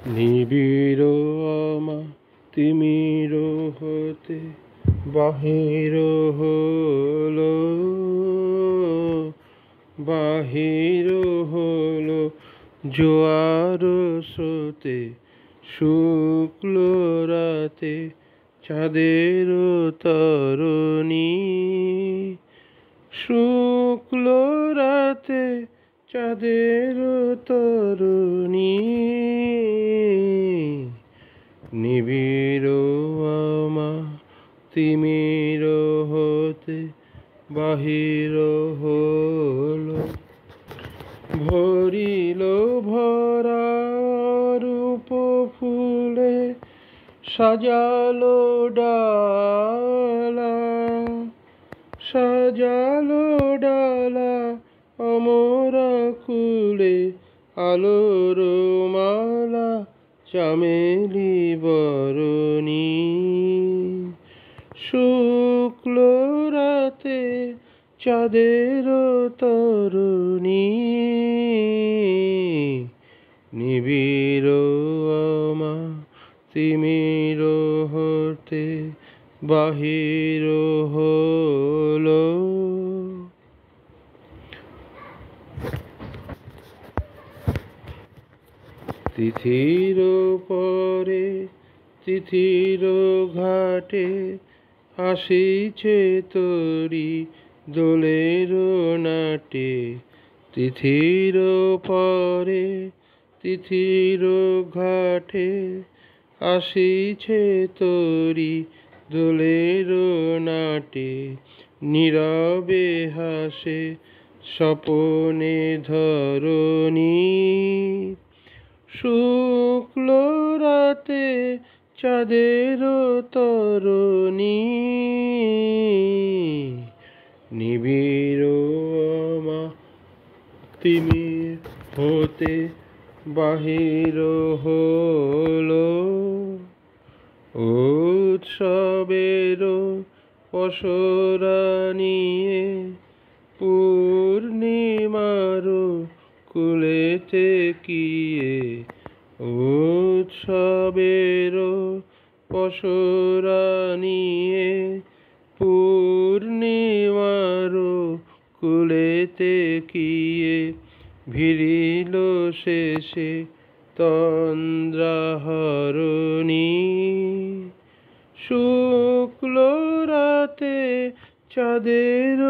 নিবিড় আমা তিমির হতে বাহির হলো, বাহির হলো জোয়ার স্রোতে। শুক্ল রাতে চাঁদের তরণী, শুক্ল রাতে চাঁদের তরণী। নিবিড় আমা তিমির হতে বাহির হলো, ভরিল ভরা রূপ ফুলে সাজালো ডালা, সাজালো ডালা অমরা কুলে। আলোর মালা চামেলি বরণী, শুক্ল রাতে চাঁদের তরণী। নিবিড় আমা তিমির হতে বাহির হলো। তিথির পরে তিথির ঘাটে আসিছে তরি দোলের নাটে। তিথির পরে তিথির ঘাটে আসিছে তরি দোলের নাটে। নীরবে হাসে স্বপনে ধরণী, শুক্ল রাতে চাঁদের তরণী। নিবিড় আমা তিমির হতে বাহির হলো, উৎসবের পসরা নিয়ে পূর্ণিমার কুলেতে কিয়ে। উৎসবের পসরা নিয়ে পূর্ণিমার কুলেতে কিয়ে। ভিড়িল শেষে তন্দ্রাহরণী, শুক্ল রাতে চাঁদের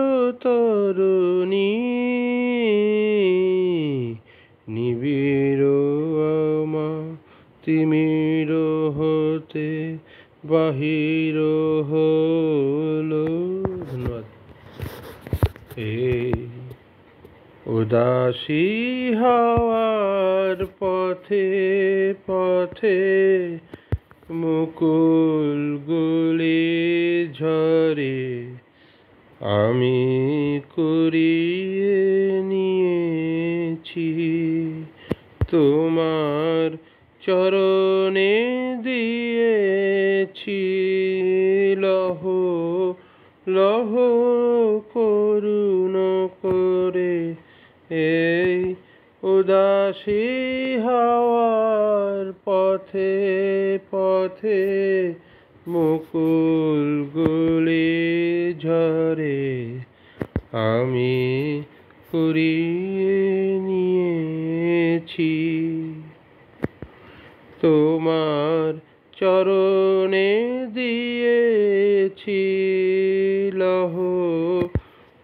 তরণী। নিবিড় আমা তিমির হতে বাহির হলো। ধন্যবাদ। উদাসী হাওয়ার পথে পথে মুকুল গুলি ঝরে। আমি কুড়িয়ে নিয়েছি তোমার চরণে দিয়েছি লহ লহ করুণ করে। এই উদাসী হাওয়ার পথে পথে মুকুল গুলি ঝরে। আমি কুড়িয়ে নিয়েছি তোমার চরণে দিয়েছি লহ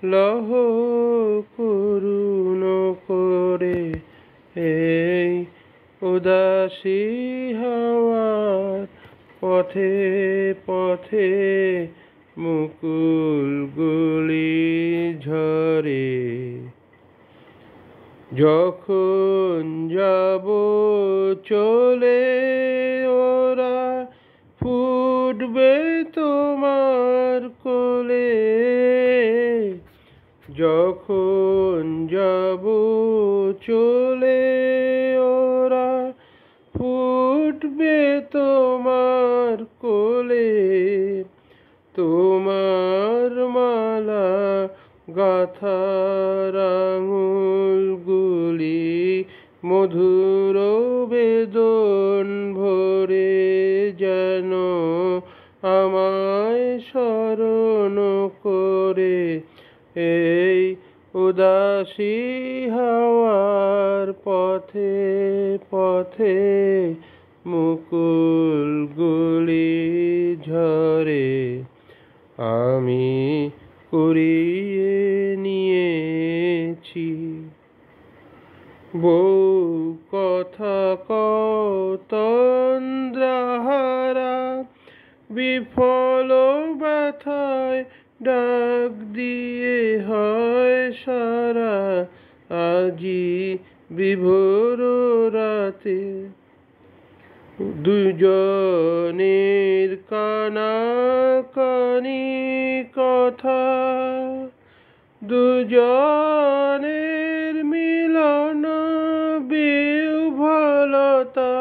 লহ করুণ করে। এই উদাসী হাওয়ার পথে পথে মুকুল গুলি ঝরে। যখন যাব চলে ওরা ফুটবে তোমার কোলে। যখন যাব চলে ওরা ফুটবে তোমার কোলে। তোমার মালা গাথার আঙুল গুলি মধুর বেদনা আমায় স্মরণ করে। এই উদাসী হাওয়ার পথে পথে মুকুলগুলি ঝরে, আমি কুড়িয়ে নিয়েছি। বউ কথা কও তন্দ্রাহারা, বিফল ব্যথায় ডাক দিয়ে হয় সারা। আজি বিভোর রাতে দুজনের কানাকানি কথা, দুজনের মিলন বিহ্বলতা,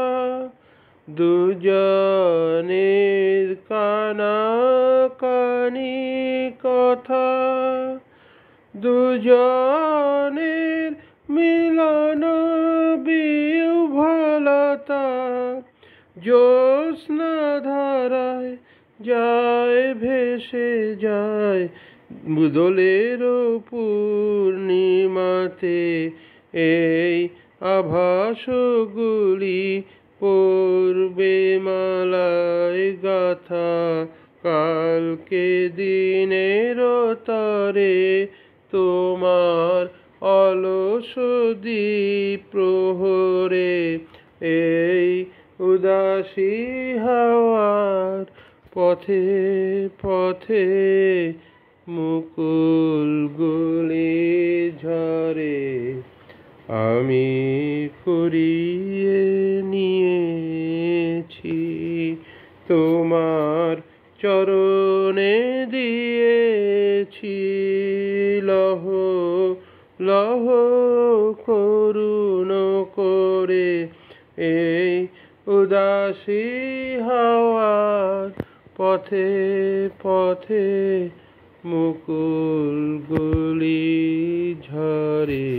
দুজনের কানাকানি কথা, দুজনের মিলন বিহ্বলতা। জ্যোৎস্না ধারায় যায় ভেসে যায়, দোলের পূর্ণিমাতে এই আভাসগুলি পড়বে মালায় গাথা। কালকে দিনের তরে তোমার অলস দ্বীপ প্রহরে, এই উদাসী হাওয়ার পথে পথে মুকুলগুলি ঝরে, আমি কুড়িয়ে নিয়েছি। তোমার চরণে দিয়েছি লহ লহ করুণ করে। এই উদাসী হাওয়ার পথে পথে মুকুলগুলি ঝরে।